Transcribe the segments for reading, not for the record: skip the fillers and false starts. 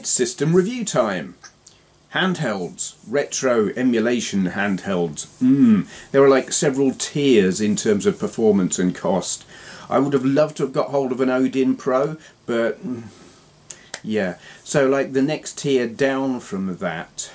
It's system review time. Handhelds, retro emulation handhelds. There are like several tiers in terms of performance and cost. I would have loved to have got hold of an Odin Pro, but yeah. So like the next tier down from that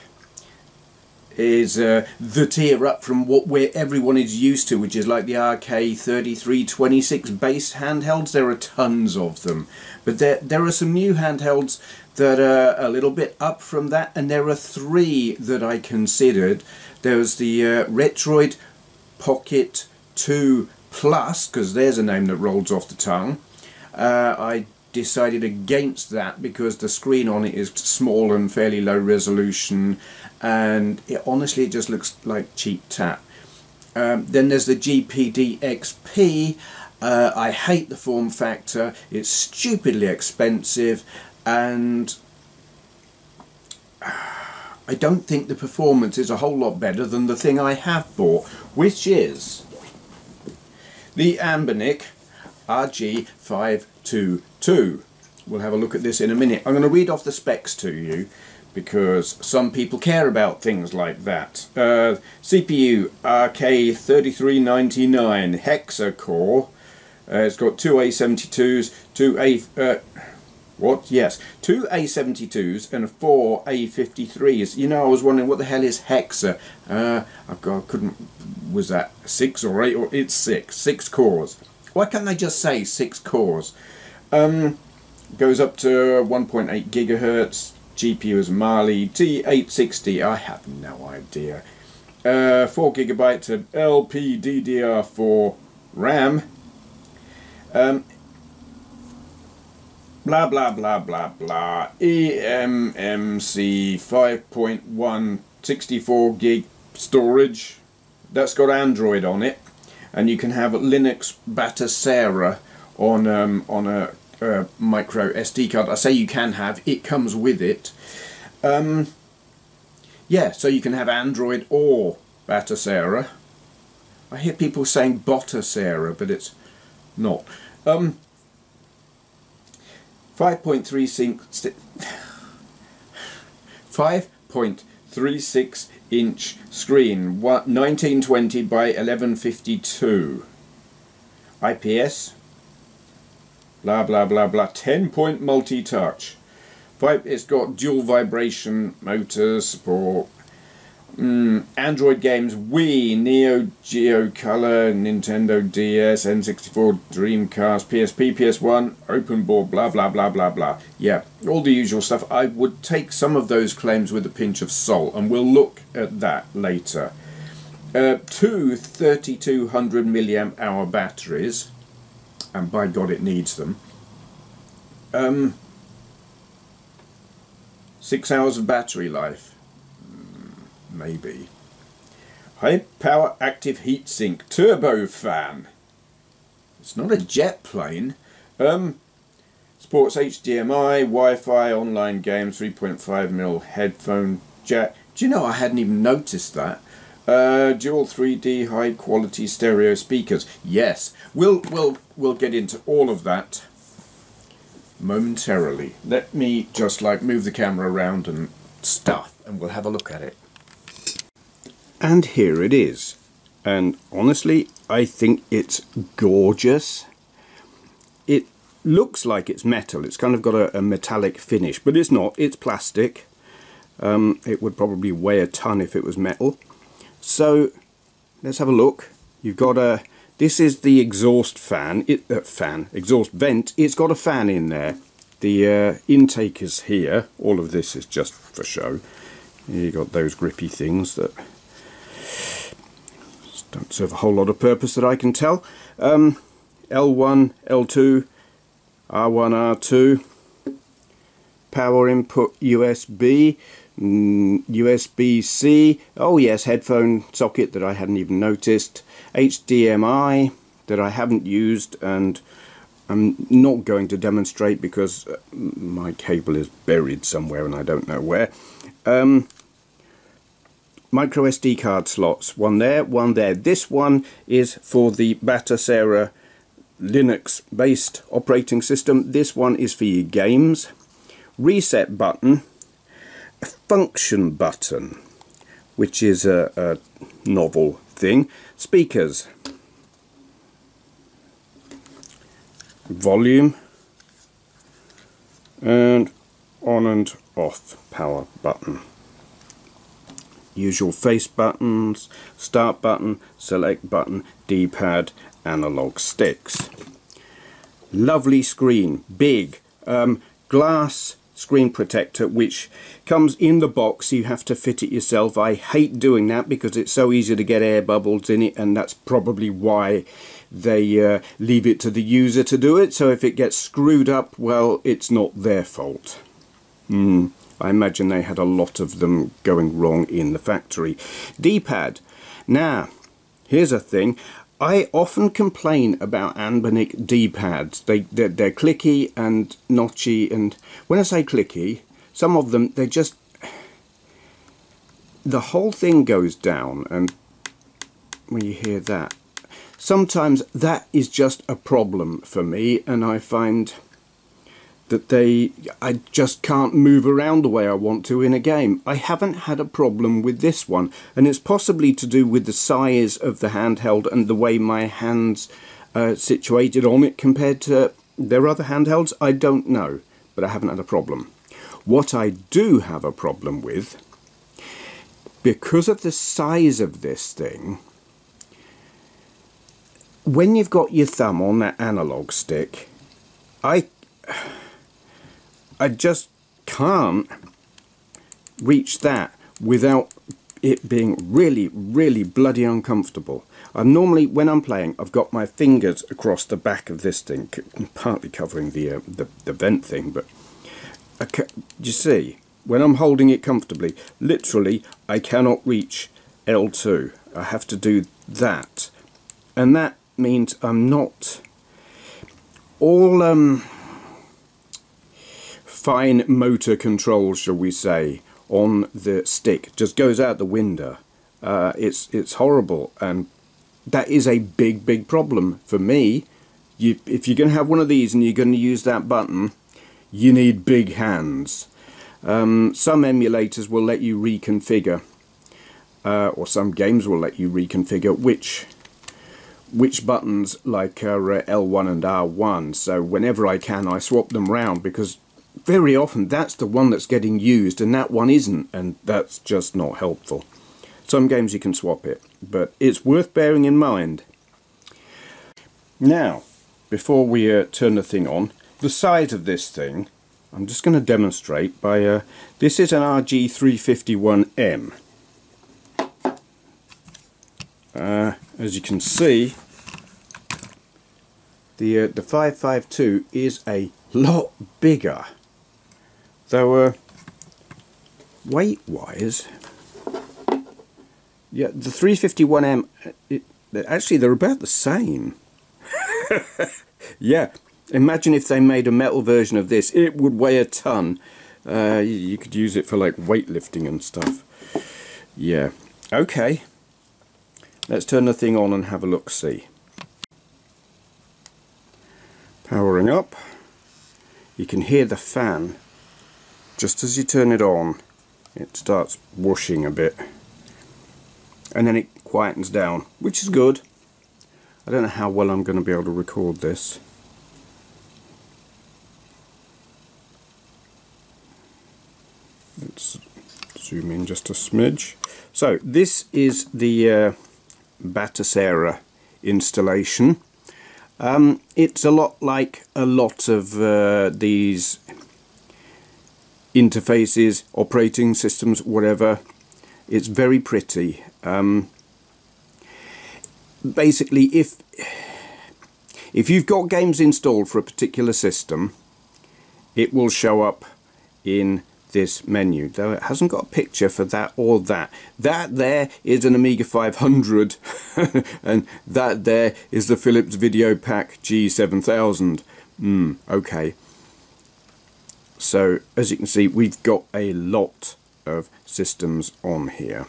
is the tier up from where everyone is used to, which is like the RK3326 based handhelds. There are tons of them, but there are some new handhelds that are a little bit up from that, and there are three that I considered. There's the Retroid Pocket 2 Plus, because there's a name that rolls off the tongue. I decided against that because the screen on it is small and fairly low resolution, and honestly it just looks like cheap tat. Then there's the GPD XP. I hate the form factor, it's stupidly expensive, and I don't think the performance is a whole lot better than the thing I have bought, which is the Anbernic RG552. We'll have a look at this in a minute. I'm going to read off the specs to you because some people care about things like that. CPU RK3399 Hexa core. It's got two A72s, two A72s and four A53s. You know, I was wondering what the hell is Hexa. Was that 6 or 8? Or it's 6 cores. Why can't they just say 6 cores? Goes up to 1.8 gigahertz. GPU is Mali T860. I have no idea. 4 gigabytes of LPDDR4 RAM. Blah blah blah blah blah. eMMC 5.1 64 gig storage. That's got Android on it, and you can have Linux Batacera on a micro SD card. I say you can have, it comes with it. Yeah, so you can have Android or Batacera. I hear people saying Botacera, but it's not. 5.36 inch screen, 1920 by 1152, IPS, blah blah blah blah, 10-point multi-touch. It's got dual vibration motor support. Android games, Wii, Neo Geo Color, Nintendo DS, N64, Dreamcast, PSP, PS1, open board, blah blah blah blah blah. Yeah, all the usual stuff. I would take some of those claims with a pinch of salt, and we'll look at that later. Two 3200 milliamp hour batteries, and by God it needs them. 6 hours of battery life. Maybe. High power active heatsink turbo fan. It's not a jet plane. Supports HDMI, Wi-Fi, online games, 3.5mm headphone jack. Do you know I hadn't even noticed that? Dual 3D high quality stereo speakers. Yes, we'll get into all of that momentarily. Let me just like move the camera around and stuff, and we'll have a look at it. And here it is, and honestly I think it's gorgeous. It looks like it's metal, it's kind of got a metallic finish, but it's not, it's plastic. It would probably weigh a ton if it was metal. So let's have a look. You've got this is the exhaust fan, exhaust vent. It's got a fan in there. The intake is here. All of this is just for show. You got those grippy things that don't serve a whole lot of purpose that I can tell. L1, L2, R1, R2, power input USB, USB-C, oh yes, headphone socket that I hadn't even noticed, HDMI that I haven't used and I'm not going to demonstrate because my cable is buried somewhere and I don't know where. Micro SD card slots, one there, one there. This one is for the Batacera Linux based operating system. This one is for your games. reset button, a function button, which is a novel thing, speakers, volume, and on and off power button. Usual face buttons, start button, select button, D-pad, analog sticks. Lovely screen, big, glass screen protector which comes in the box. You have to fit it yourself. I hate doing that because it's so easy to get air bubbles in it, and that's probably why they leave it to the user to do it. So if it gets screwed up, well, it's not their fault. I imagine they had a lot of them going wrong in the factory. D-pad. Now, here's a thing. I often complain about Anbernic D-pads. They're clicky and notchy, and when I say clicky, some of them, they just... the whole thing goes down, and when you hear that, sometimes that is just a problem for me, and I find that I just can't move around the way I want to in a game. I haven't had a problem with this one, and it's possibly to do with the size of the handheld and the way my hands are situated on it compared to their other handhelds. I don't know, but I haven't had a problem. What I do have a problem with, because of the size of this thing, when you've got your thumb on that analog stick, I just can't reach that without it being really, really bloody uncomfortable. Normally, when I'm playing, I've got my fingers across the back of this thing, partly covering the vent thing, but you see, when I'm holding it comfortably, literally, I cannot reach L2. I have to do that, and that means I'm not all fine motor control, shall we say, on the stick just goes out the window. It's horrible, and that is a big problem for me. If you're going to have one of these and you're going to use that button, you need big hands. Some emulators will let you reconfigure, or some games will let you reconfigure which buttons, like L1 and R1, so whenever I can I swap them round, because very often that's the one that's getting used and that one isn't, and that's just not helpful. Some games you can swap it, but it's worth bearing in mind. Now, before we turn the thing on, the size of this thing, I'm just going to demonstrate by, this is an RG551M. As you can see, the 552 is a lot bigger, though weight wise, yeah, the 351M, actually they're about the same. Yeah, imagine if they made a metal version of this, it would weigh a ton. You could use it for like weightlifting and stuff. Yeah, okay, let's turn the thing on and have a look-see. Powering up, you can hear the fan. Just as you turn it on, it starts whooshing a bit, and then it quietens down, which is good. I don't know how well I'm going to be able to record this. Let's zoom in just a smidge. So this is the Batasera installation. It's a lot like a lot of these interfaces, operating systems, whatever. It's very pretty. Basically, if you've got games installed for a particular system, it will show up in this menu, though it hasn't got a picture for that or that. That there is an Amiga 500 and that there is the Philips Video Pack G7000. Okay, so as you can see, we've got a lot of systems on here.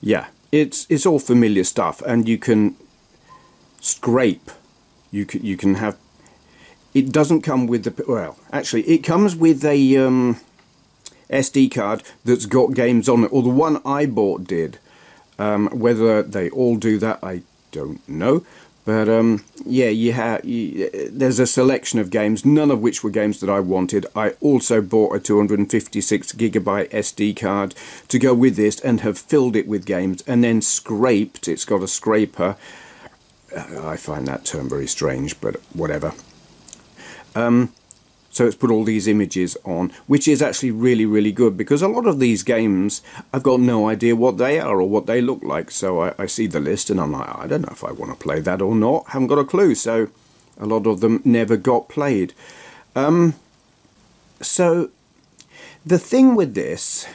Yeah, it's all familiar stuff, and you can scrape. You can have. It doesn't come with the, well, actually, it comes with a SD card that's got games on it, or the one I bought did. Whether they all do that, I don't know. But yeah, there's a selection of games, none of which were games that I wanted. I also bought a 256GB SD card to go with this, and have filled it with games, and then scraped. It's got a scraper. I find that term very strange, but whatever. So it's put all these images on, which is actually really, really good, because a lot of these games, I've got no idea what they are or what they look like. So I see the list and I'm like, I don't know if I want to play that or not. Haven't got a clue. So a lot of them never got played. So the thing with this,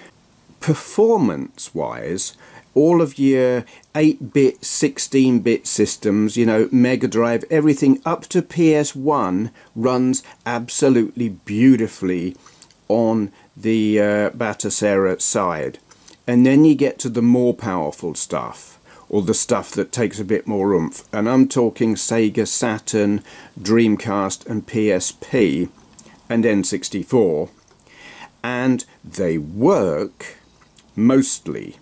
performance-wise, all of your 8-bit, 16-bit systems, you know, Mega Drive, everything up to PS1 runs absolutely beautifully on the Bhattacharya side. And then you get to the more powerful stuff, or the stuff that takes a bit more oomph. And I'm talking Sega Saturn, Dreamcast and PSP and N64. And they work mostly.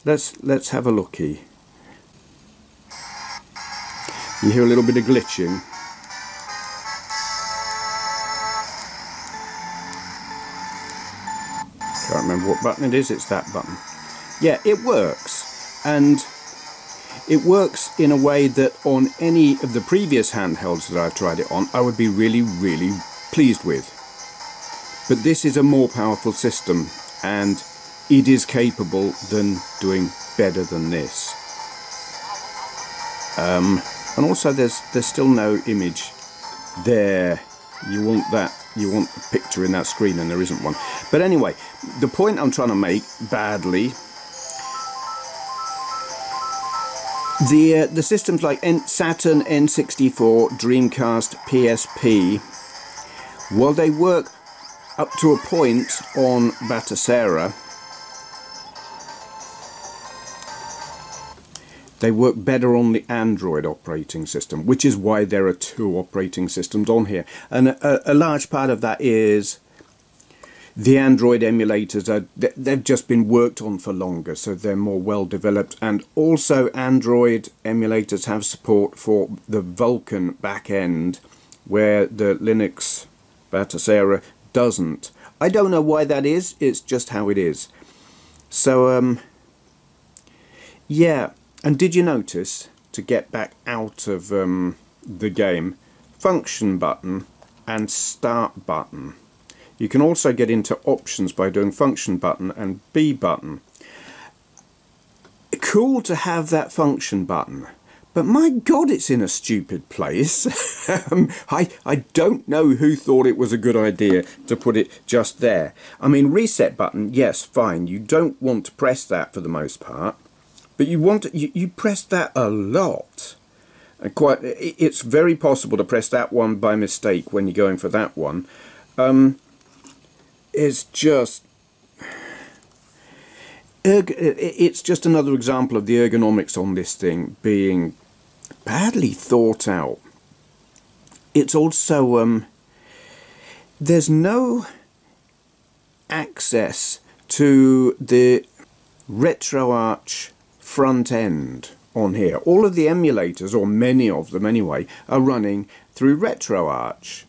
Let's have a looky. You hear a little bit of glitching. Can't remember what button it is. It's that button. Yeah, it works, and it works in a way that on any of the previous handhelds that I've tried it on, I would be really, really pleased with. But this is a more powerful system, and it is capable than doing better than this. And also there's still no image there. You want that, you want the picture in that screen, and there isn't one. But anyway, the point I'm trying to make badly, the systems like Saturn, N64, Dreamcast, PSP, while they work up to a point on Bhattacharya, they work better on the Android operating system, which is why there are 2 operating systems on here. And a large part of that is the Android emulators, they've just been worked on for longer, so they're more well developed. And also Android emulators have support for the Vulkan backend, where the Linux Bhattacharya doesn't. I don't know why that is, it's just how it is. So yeah. And did you notice, to get back out of the game, function button and start button. You can also get into options by doing function button and B button. Cool to have that function button, but my God, it's in a stupid place. I don't know who thought it was a good idea to put it just there. I mean, reset button, yes, fine. You don't want to press that for the most part. But you want you press that a lot, and it's very possible to press that one by mistake when you're going for that one. It's just another example of the ergonomics on this thing being badly thought out. It's also there's no access to the RetroArch front end on here. All of the emulators, or many of them anyway, are running through RetroArch,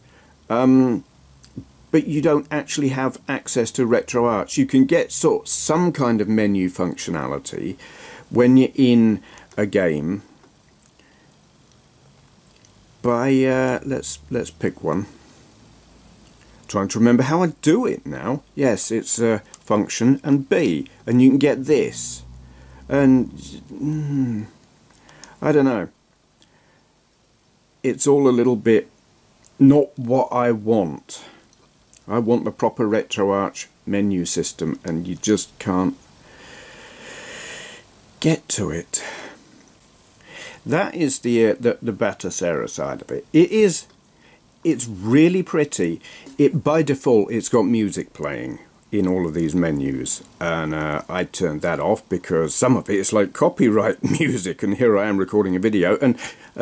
but you don't actually have access to RetroArch. You can get some kind of menu functionality when you're in a game by let's pick one. Trying to remember how I do it now. Yes, it's function and B, and you can get this. And I don't know, it's all a little bit not what I want. I want the proper RetroArch menu system, and you just can't get to it. That is the Bhattacharya side of it. It's really pretty. By default, it's got music playing. in all of these menus, and I turned that off because some of it is like copyright music, and here I am recording a video, and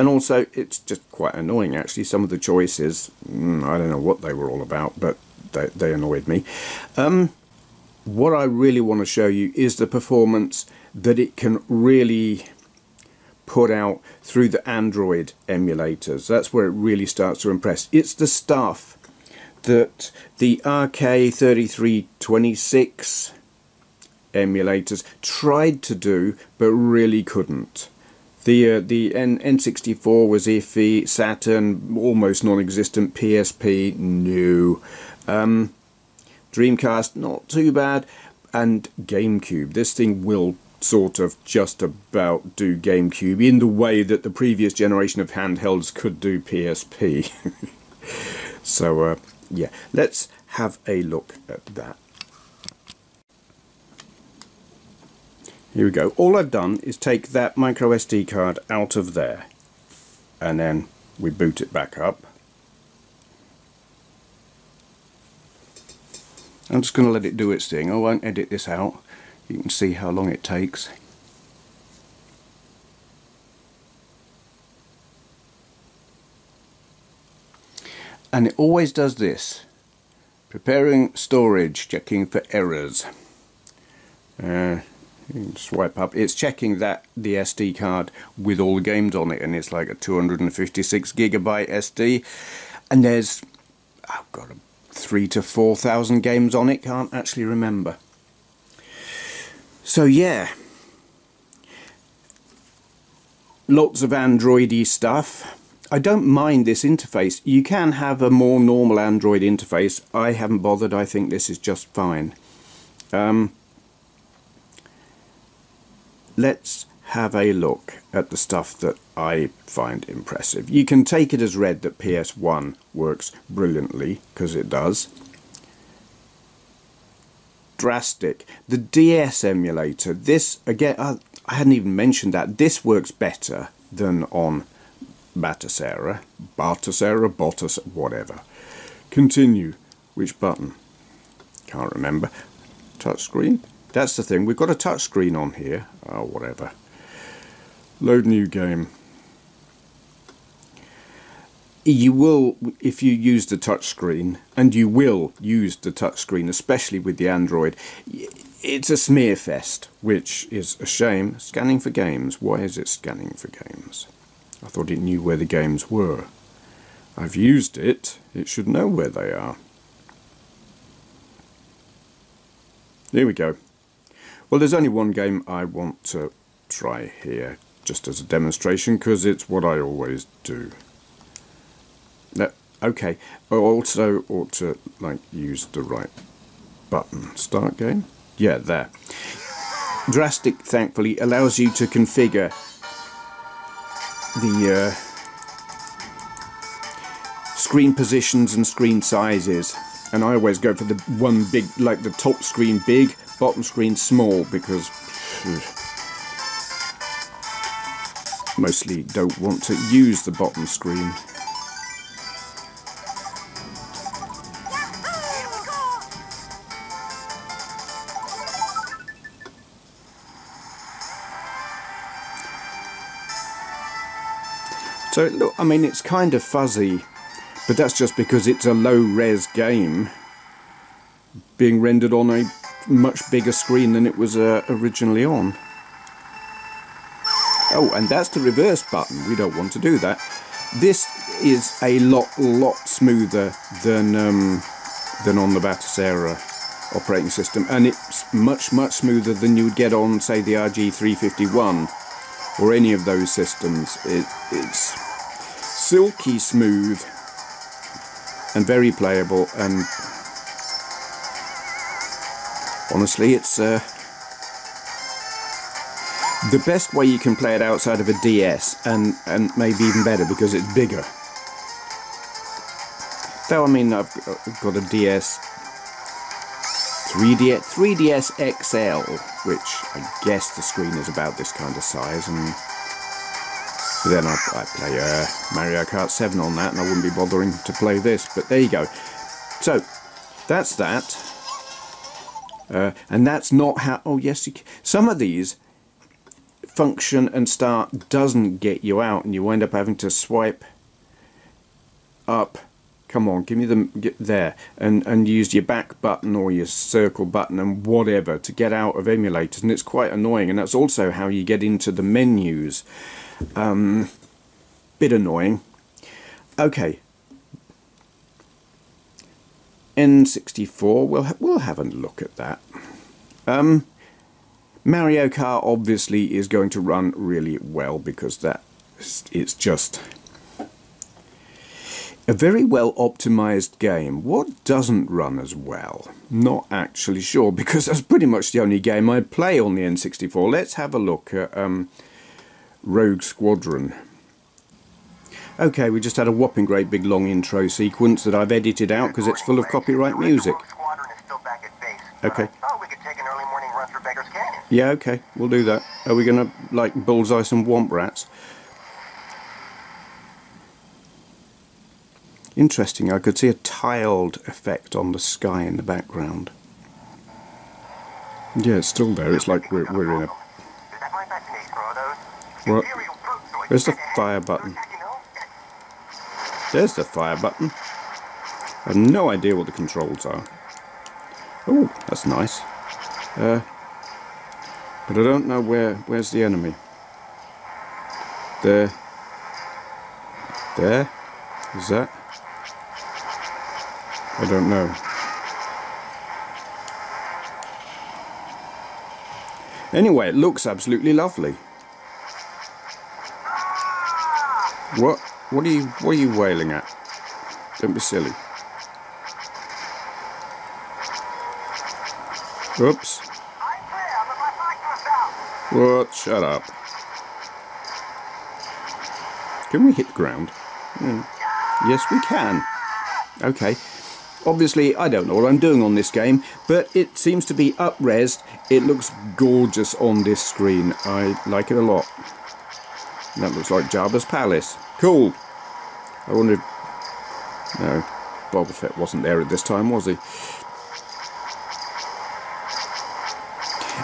also it's just quite annoying actually. Some of the choices, I don't know what they were all about, but they annoyed me. What I really want to show you is the performance that it can really put out through the Android emulators. That's where it really starts to impress. It's the stuff that the RK3326 emulators tried to do but really couldn't. The N64 was iffy, Saturn almost non-existent, PSP no, Dreamcast not too bad, and GameCube. This thing will sort of just about do GameCube in the way that the previous generation of handhelds could do PSP. So yeah, let's have a look at that. Here we go. All I've done is take that micro SD card out of there, and then we boot it back up. I'm just going to let it do its thing. I won't edit this out. You can see how long it takes. And it always does this. Preparing storage, checking for errors. You can swipe up. It's checking that the SD card with all the games on it, and it's like a 256 gigabyte SD, and there's, I've got 3,000 to 4,000 games on it. Can't actually remember. So yeah, lots of Android-y stuff. I don't mind this interface. You can have a more normal Android interface. I haven't bothered. I think this is just fine. Let's have a look at the stuff that I find impressive. You can take it as read that PS1 works brilliantly, because it does. Drastic. The DS emulator, this again, I hadn't even mentioned that. This works better than on Batasera, whatever. Continue. Which button? Can't remember. Touchscreen? That's the thing. We've got a touchscreen on here. Oh, whatever. Load new game. You will, if you use the touchscreen, and you will use the touchscreen, especially with the Android, it's a smear fest, which is a shame. Scanning for games. Why is it scanning for games? I thought it knew where the games were. I've used it. It should know where they are. Here we go. Well, there's only one game I want to try here, just as a demonstration, because it's what I always do. Okay, I also ought to use the right button. Start game? Yeah, there. Drastic, thankfully, allows you to configure the screen positions and screen sizes, and I always go for the one big, like the top screen big, bottom screen small, because mostly don't want to use the bottom screen. So look, I mean, it's kind of fuzzy, but that's just because it's a low-res game being rendered on a much bigger screen than it was originally on. Oh, and that's the reverse button. We don't want to do that. This is a lot smoother than on the Batasera operating system, and it's much smoother than you would get on, say, the RG551 or any of those systems. It's silky smooth and very playable, and honestly, it's the best way you can play it outside of a DS, and maybe even better because it's bigger. Though, I mean, I've got a DS 3DS XL, which I guess the screen is about this kind of size, and then I play Mario Kart 7 on that, and I wouldn't be bothering to play this, but there you go. So, that's that. And that's not how... Oh, yes, you can. Some of these function and start doesn't get you out, and you end up having to swipe up. Come on, give me them, get there, and use your back button or your circle button and whatever to get out of emulators, and it's quite annoying. And that's also how you get into the menus. Bit annoying. Okay, N64. We'll have a look at that. Mario Kart obviously is going to run really well because it's just a very well optimized game. What doesn't run as well? Not actually sure, because that's pretty much the only game I play on the N64. Let's have a look at Rogue Squadron. Okay, we just had a whopping great big long intro sequence that I've edited out because it's full of copyright music. Okay. Oh, we could take an early morning run through Baker's Canyon. Yeah, okay, we'll do that. Are we gonna like bullseye some womp rats? Interesting, I could see a tiled effect on the sky in the background. Yeah, it's still there. It's like we're in a... What? Where's the fire button? There's the fire button. I have no idea what the controls are. Oh, that's nice. But I don't know where's the enemy. There. There? Is that? I don't know. Anyway, it looks absolutely lovely. What are you wailing at? Don't be silly. Oops. What? Shut up. Can we hit the ground? Yes, we can. Okay. Obviously, I don't know what I'm doing on this game, but it seems to be up-resed. It looks gorgeous on this screen. I like it a lot. That looks like Jabba's palace. Cool. I wonder... No, Boba Fett wasn't there at this time, was he?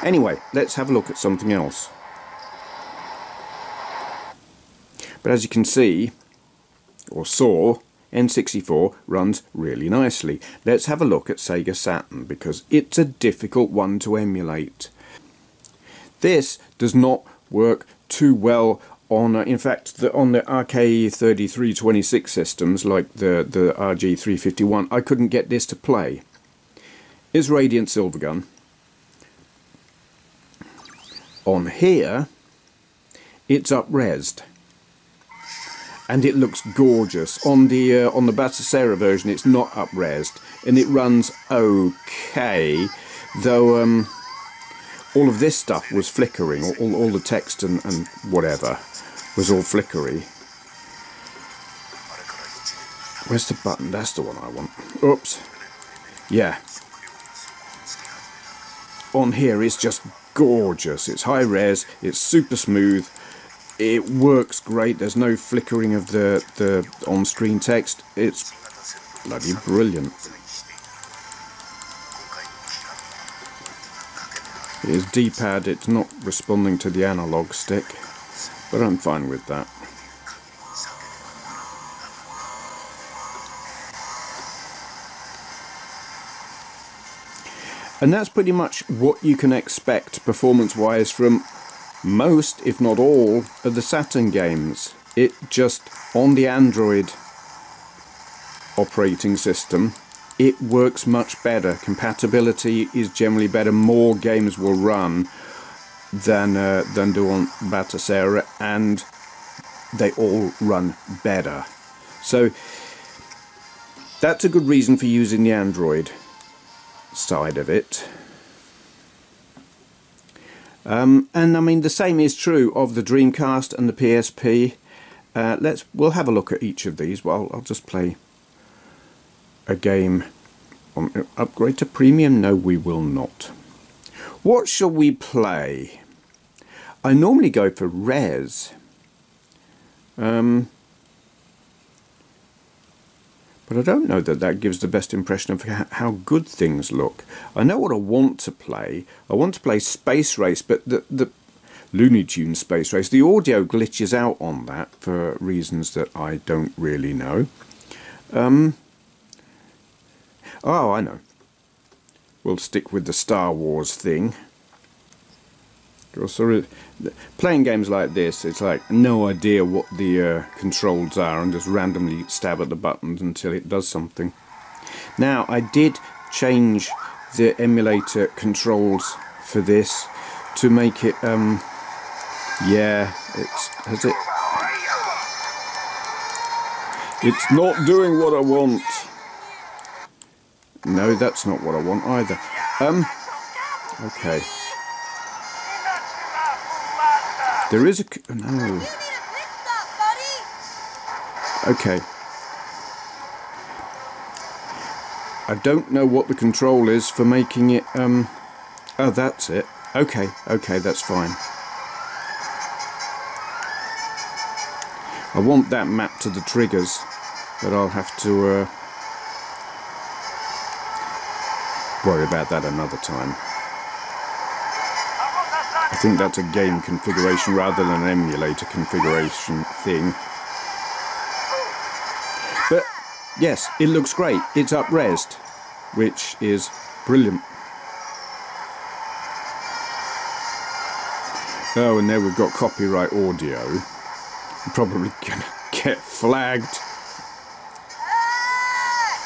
Anyway, let's have a look at something else. But as you can see, or saw, N64 runs really nicely. Let's have a look at Sega Saturn, because it's a difficult one to emulate. This does not work too well on, in fact, on the RK3326 systems, like the RG552, I couldn't get this to play. It's Radiant Silvergun. On here, it's up-resed. And it looks gorgeous. On the Batassera version, it's not up-resed, and it runs okay, though all of this stuff was flickering. All the text and whatever was all flickery. Where's the button? That's the one I want. Oops. Yeah. On here, it's just gorgeous. It's high-res. It's super smooth. It works great. There's no flickering of the on-screen text. It's bloody brilliant. It is D-pad. It's not responding to the analog stick, but I'm fine with that. And that's pretty much what you can expect performance-wise from most, if not all, of the Saturn games. It just, on the Android operating system, it works much better. Compatibility is generally better. More games will run than do on Batassera, and they all run better. So that's a good reason for using the Android side of it. And I mean, the same is true of the Dreamcast and the PSP. We'll have a look at each of these. Well, I'll just play a game on upgrade to premium. No, we will not. What shall we play? I normally go for res, But I don't know that that gives the best impression of how good things look. I know what I want to play. I want to play Space Race, but the Looney Tunes Space Race, the audio glitches out on that for reasons that I don't really know. Oh, I know. We'll stick with the Star Wars thing. Sort of playing games like this, it's like no idea what the controls are and just randomly stab at the buttons until it does something. Now, I did change the emulator controls for this to make it yeah, it's not doing what I want. No, that's not what I want either. Okay. There is a... no. Okay. I don't know what the control is for making it... oh, that's it. Okay, okay, that's fine. I want that mapped to the triggers, but I'll have to worry about that another time. I think that's a game configuration rather than an emulator configuration thing. But yes, it looks great. It's up-resed, which is brilliant. Oh, and there we've got copyright audio. I'm probably gonna get flagged.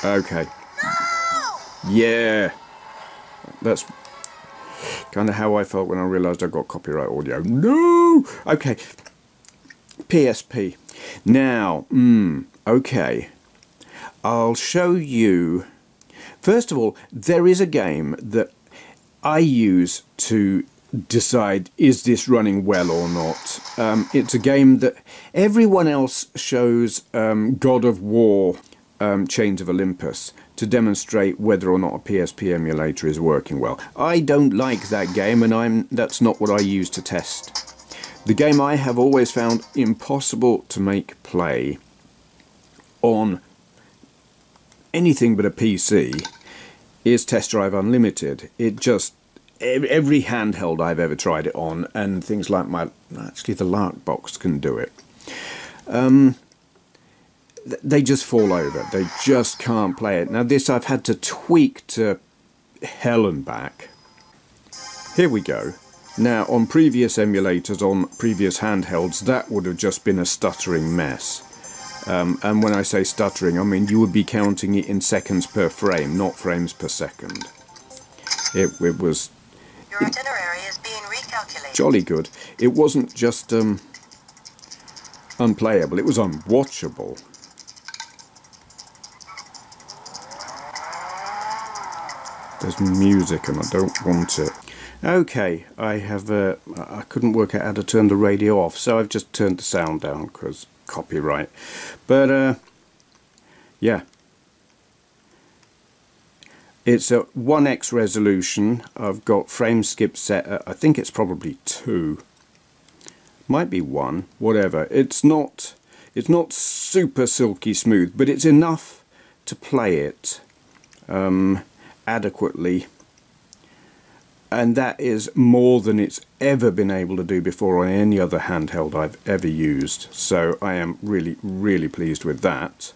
Okay. Yeah. That's kind of how I felt when I realised I got copyright audio. No! Okay. PSP. Now, okay. I'll show you... First of all, there is a game that I use to decide is this running well or not. It's a game that everyone else shows God of War Chains of Olympus to demonstrate whether or not a PSP emulator is working well. I don't like that game, and that's not what I use to test. The game I have always found impossible to make play on anything but a PC is Test Drive Unlimited. It just... every handheld I've ever tried it on, and things like actually the Lark box can do it. They just fall over. They just can't play it. Now this I've had to tweak to hell and back. Here we go. Now on previous emulators, on previous handhelds, that would have just been a stuttering mess. And when I say stuttering, I mean you would be counting it in seconds per frame, not frames per second. It was... Your itinerary is being recalculated. Jolly good. It wasn't just unplayable, it was unwatchable. There's music and I don't want it. Okay, I have I couldn't work out how to turn the radio off, so I've just turned the sound down because copyright. But yeah. It's a 1x resolution. I've got frame skip set at, I think it's probably 2. Might be 1, whatever. It's not super silky smooth, but it's enough to play it adequately. And that is more than it's ever been able to do before on any other handheld I've ever used. So I am really, really pleased with that.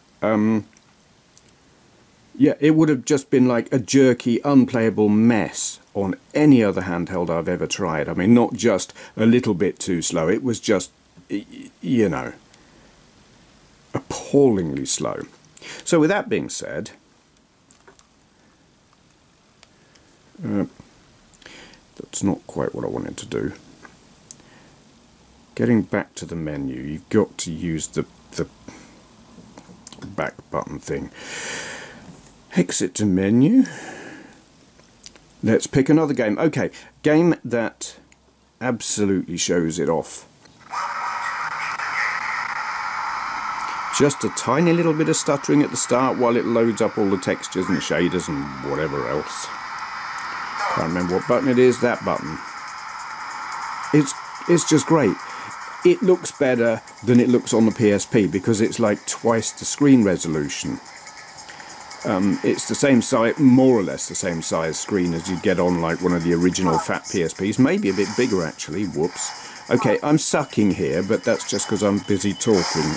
Yeah, it would have just been like a jerky, unplayable mess on any other handheld I've ever tried. I mean, not just a little bit too slow. It was just, you know, appallingly slow. So with that being said, that's not quite what I wanted to do. Getting back to the menu, you've got to use the back button thing. Exit to menu. Let's pick another game. Okay, game that absolutely shows it off. Just a tiny little bit of stuttering at the start while it loads up all the textures and shaders and whatever else. Can't remember what button it is. That button. It's just great. It looks better than it looks on the PSP because it's like twice the screen resolution. It's the same size, more or less the same size screen as you'd get on like one of the original fat PSPs, maybe a bit bigger actually, whoops. Okay, I'm sucking here, but that's just because I'm busy talking.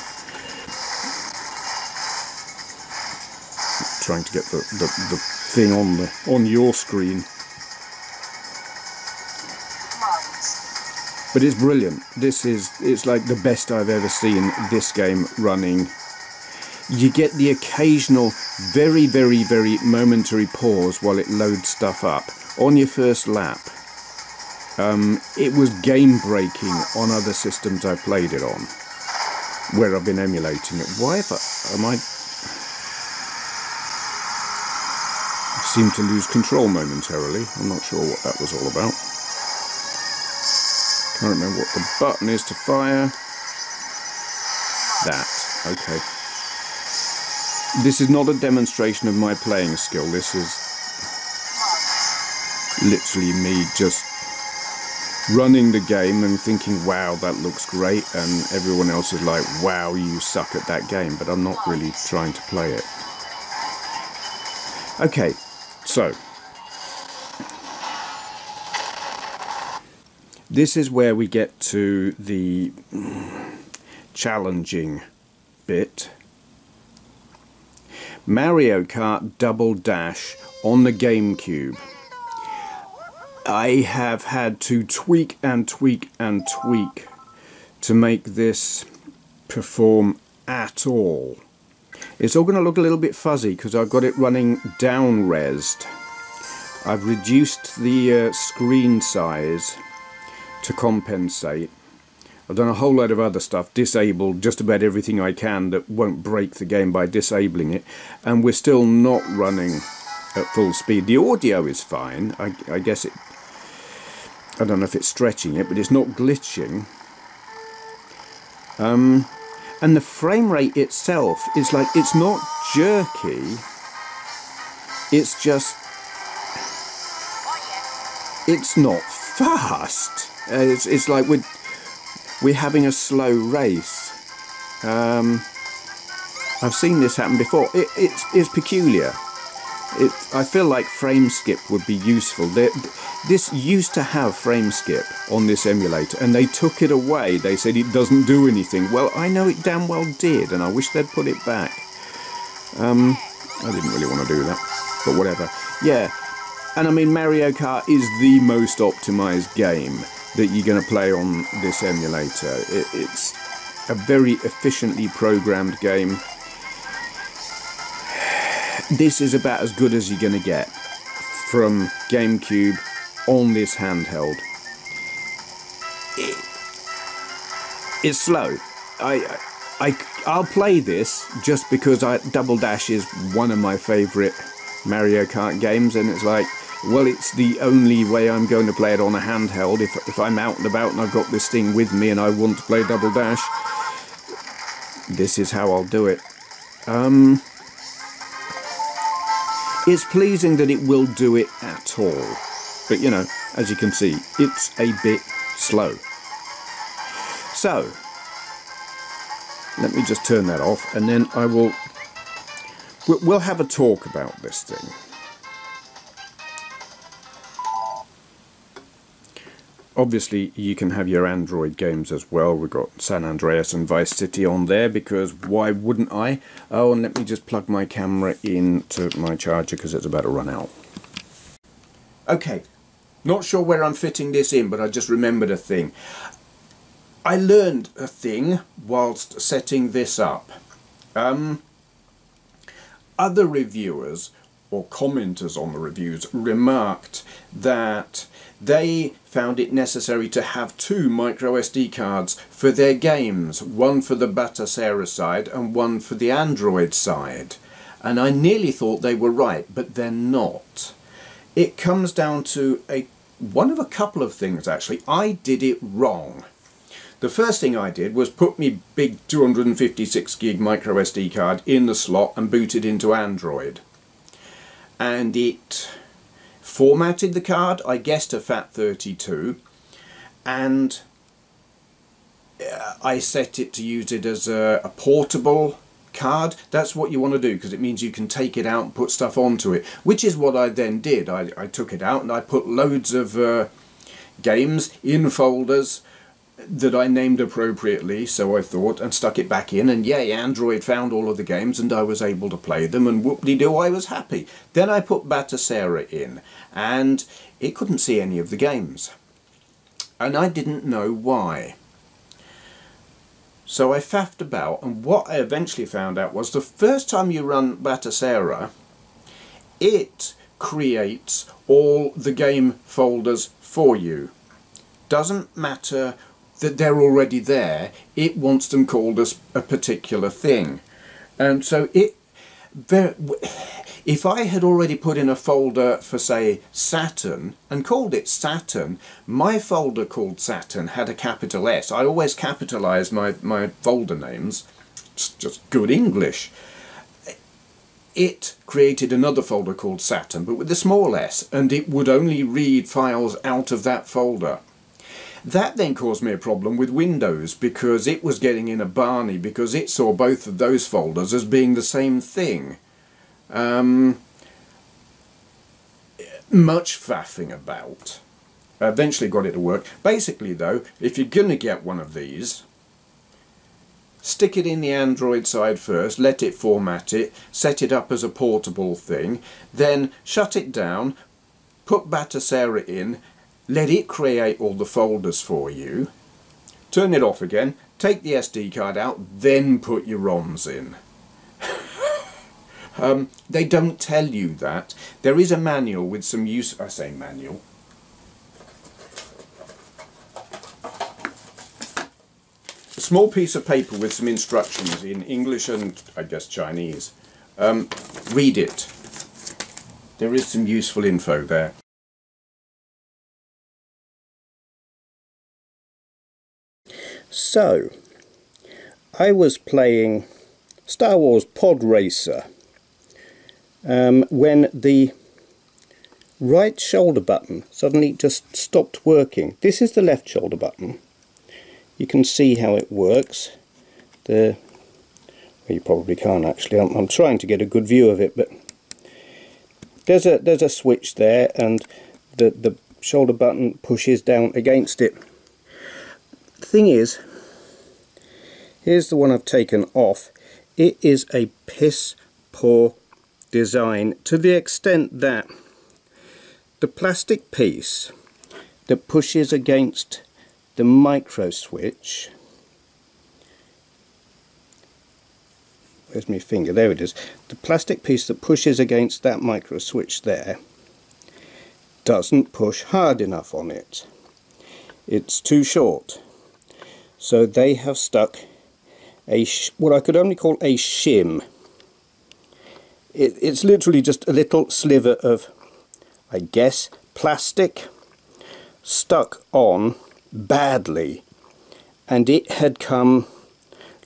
Trying to get the thing on your screen. But it's brilliant. It's like the best I've ever seen this game running. You get the occasional very, very, very momentary pause while it loads stuff up on your first lap. It was game breaking on other systems I played it on, where I've been emulating it. I seem to lose control momentarily. I'm not sure what that was all about. Can't remember what the button is to fire. That. Okay. This is not a demonstration of my playing skill. This is literally me just running the game and thinking, wow, that looks great, and everyone else is like, wow, you suck at that game, but I'm not really trying to play it. Okay, so this is where we get to the challenging bit. Mario Kart Double Dash on the GameCube. I have had to tweak and tweak and tweak to make this perform at all. It's all going to look a little bit fuzzy because I've got it running down-resed. I've reduced the screen size to compensate. I've done a whole load of other stuff, disabled just about everything I can that won't break the game by disabling it, and we're still not running at full speed. The audio is fine. I guess it, I don't know if it's stretching it, but it's not glitching. And the frame rate itself is like, it's not jerky, it's just, it's not fast. It's like we're having a slow race. I've seen this happen before. It's peculiar. I feel like frame skip would be useful. This used to have frame skip on this emulator, and they took it away. They said it doesn't do anything. Well, I know it damn well did, and I wish they'd put it back. I didn't really want to do that, but whatever. Yeah, and I mean, Mario Kart is the most optimized game that you're going to play on this emulator. It's a very efficiently programmed game. This is about as good as you're going to get from GameCube on this handheld. It's slow. I'll play this just because Double Dash is one of my favourite Mario Kart games, and it's like, well, it's the only way I'm going to play it on a handheld. If I'm out and about and I've got this thing with me and I want to play Double Dash, this is how I'll do it. It's pleasing that it will do it at all. But, you know, as you can see, it's a bit slow. So, let me just turn that off, and then we'll have a talk about this thing. Obviously, you can have your Android games as well. We've got San Andreas and Vice City on there, because why wouldn't I? Oh, and let me just plug my camera into my charger because it's about to run out. Okay, not sure where I'm fitting this in, but I just remembered a thing. I learned a thing whilst setting this up. Other reviewers or commenters on the reviews remarked that they found it necessary to have two micro SD cards for their games, one for the Batassera side and one for the Android side. And I nearly thought they were right, but they're not. It comes down to one of a couple of things, actually. I did it wrong. The first thing I did was put my big 256 gig micro SD card in the slot and boot it into Android. And it formatted the card, I guess, to FAT32, and I set it to use it as a portable card, that's what you want to do, because it means you can take it out and put stuff onto it, which is what I then did. I took it out and I put loads of games in folders that I named appropriately, so I thought, and stuck it back in, and yay, Android found all of the games and I was able to play them, and whoop-de-doo, I was happy. Then I put Batasera in and it couldn't see any of the games, and I didn't know why. So I faffed about, and what I eventually found out was the first time you run Batasera, it creates all the game folders for you. Doesn't matter that they're already there, it wants them called as a particular thing. And so if I had already put in a folder for, say, Saturn and called it Saturn, my folder called Saturn had a capital S. I always capitalise my folder names. It's just good English. It created another folder called Saturn, but with a small s, and it would only read files out of that folder. That then caused me a problem with Windows, because it was getting in a barney because it saw both of those folders as being the same thing. Much faffing about. I eventually got it to work. Basically though, if you're going to get one of these, stick it in the Android side first, let it format it, set it up as a portable thing, then shut it down, put Batasera in, let it create all the folders for you, turn it off again, take the SD card out, then put your ROMs in. They don't tell you that. There is a manual with some use... I say manual. A small piece of paper with some instructions in English and, I guess, Chinese. Read it. There is some useful info there. So, I was playing Star Wars Pod Racer when the right shoulder button suddenly just stopped working. This is the left shoulder button. You can see how it works. Well, you probably can't actually. I'm trying to get a good view of it, but there's a switch there, and the shoulder button pushes down against it. The thing is, here's the one I've taken off. It is a piss poor design, to the extent that the plastic piece that pushes against the micro switch, where's my finger, there it is, the plastic piece that pushes against that micro switch there doesn't push hard enough on it. It's too short. So they have stuck what I could only call a shim. It's literally just a little sliver of, I guess, plastic stuck on badly, and it had come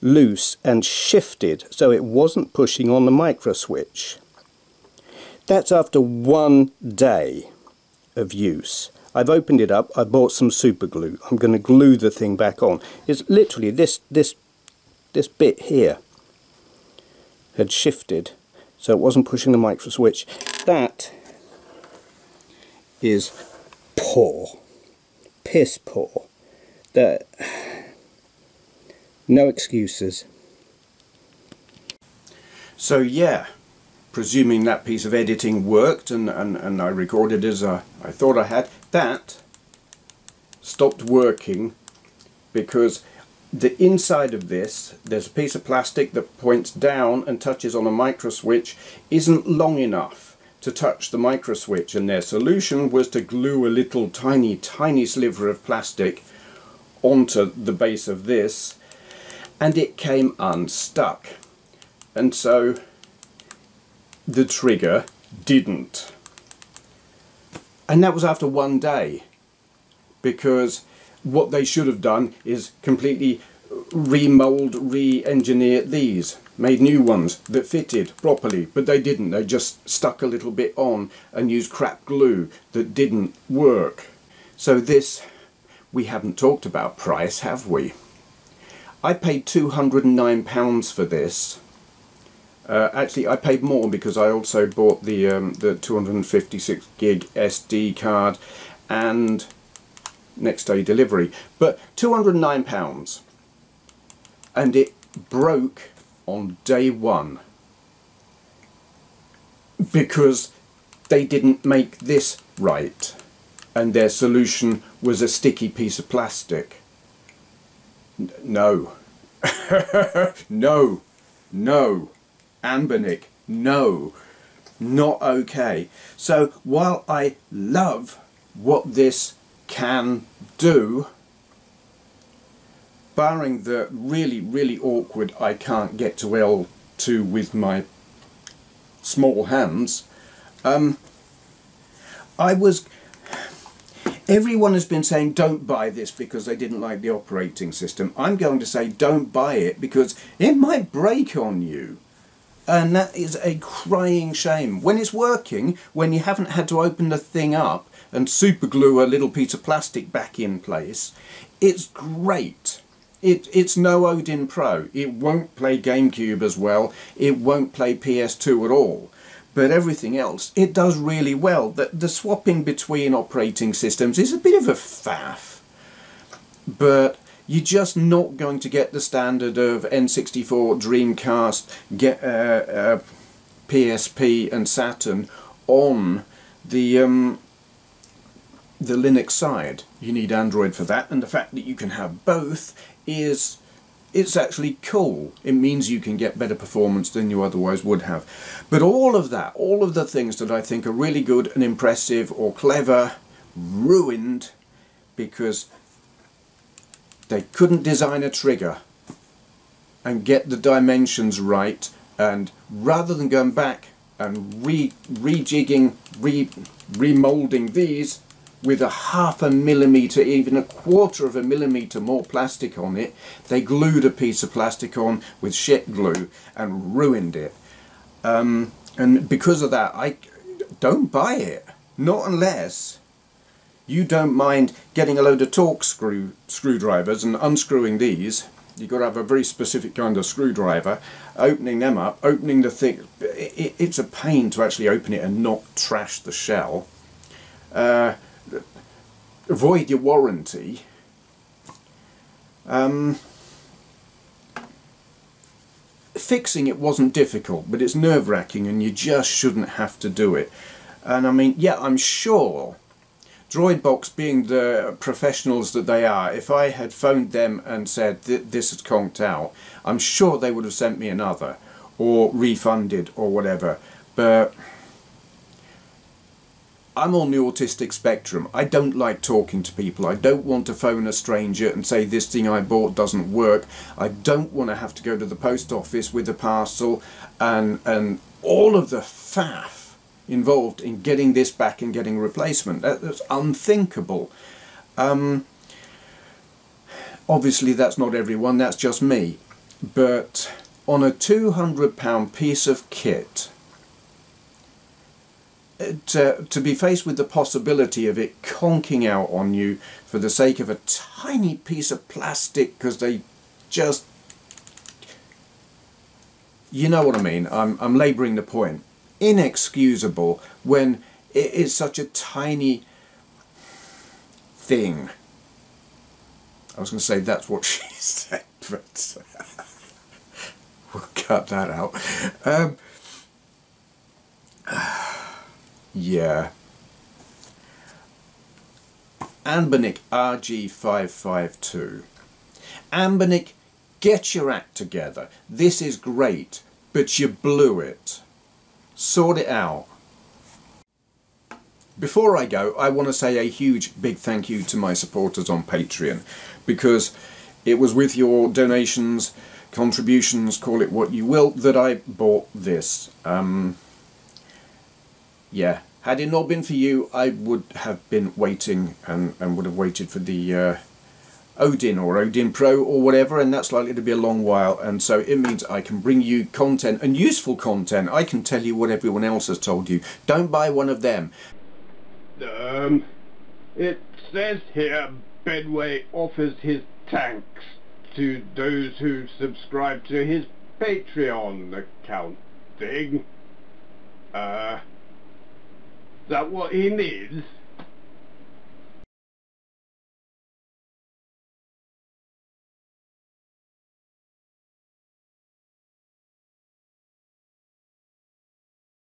loose and shifted, so it wasn't pushing on the micro switch. That's after 1 day of use. I've opened it up, I bought some super glue. I'm going to glue the thing back on. It's literally this bit here had shifted, so it wasn't pushing the micro switch. That is poor. Piss poor. No excuses. So yeah, presuming that piece of editing worked and I recorded as I thought I had, that stopped working because the inside of this, there's a piece of plastic that points down and touches on a micro switch, isn't long enough to touch the micro switch, and their solution was to glue a little tiny sliver of plastic onto the base of this, and it came unstuck, and so the trigger didn't. And that was after 1 day, because what they should have done is completely remold, re-engineer these, made new ones that fitted properly, but they didn't. They just stuck a little bit on and used crap glue that didn't work. So this, we haven't talked about price, have we? I paid £209 for this, Actually, I paid more because I also bought the 256 gig SD card and next day delivery. But £209, and it broke on day one because they didn't make this right, and their solution was a sticky piece of plastic. No. No. No. Anbernic, no. Not okay. So while I love what this can do, barring the really awkward I can't get to L2 with my small hands, everyone has been saying don't buy this because they didn't like the operating system. I'm going to say don't buy it because it might break on you. And that is a crying shame. When it's working, when you haven't had to open the thing up and super glue a little piece of plastic back in place, it's great. It's no Odin Pro. It won't play GameCube as well. It won't play PS2 at all. But everything else, it does really well. The swapping between operating systems is a bit of a faff. But you're just not going to get the standard of N64, Dreamcast, PSP and Saturn on the Linux side. You need Android for that, and the fact that you can have both it's actually cool. It means you can get better performance than you otherwise would have. But all of that, all of the things that I think are really good and impressive or clever, ruined because they couldn't design a trigger and get the dimensions right, and rather than going back and rejigging, remolding these with a 0.5 millimeter, even 1/4 millimeter more plastic on it, they glued a piece of plastic on with shit glue and ruined it. And because of that, I don't buy it. Not unless you don't mind getting a load of Torx screwdrivers and unscrewing these. You've got to have a very specific kind of screwdriver, opening them up, opening the thing. It's a pain to actually open it and not trash the shell. Avoid your warranty. Fixing it wasn't difficult, but it's nerve-wracking and you just shouldn't have to do it. And I mean, yeah, I'm sure Droidbox, being the professionals that they are, if I had phoned them and said this has conked out, I'm sure they would have sent me another or refunded or whatever. But I'm on the autistic spectrum. I don't like talking to people. I don't want to phone a stranger and say this thing I bought doesn't work. I don't want to have to go to the post office with a parcel and all of the faff involved in getting this back and getting a replacement. That's unthinkable. Obviously that's not everyone, that's just me. But on a £200 piece of kit, to be faced with the possibility of it conking out on you for the sake of a tiny piece of plastic because they just... You know what I mean, I'm labouring the point. Inexcusable when it is such a tiny thing. I was going to say that's what she said, but we'll cut that out. Yeah. Anbernic RG552. Anbernic, get your act together. This is great, but you blew it. Sort it out. Before I go, I want to say a huge big thank you to my supporters on Patreon, because it was with your donations, contributions, call it what you will, that I bought this. Yeah, had it not been for you, I would have been waiting and would have waited for the Odin or Odin Pro or whatever, and that's likely to be a long while, and so it means I can bring you content, and useful content. I can tell you what everyone else has told you. Don't buy one of them. It says here Benway offers his thanks to those who subscribe to his Patreon account. thing. That what he needs?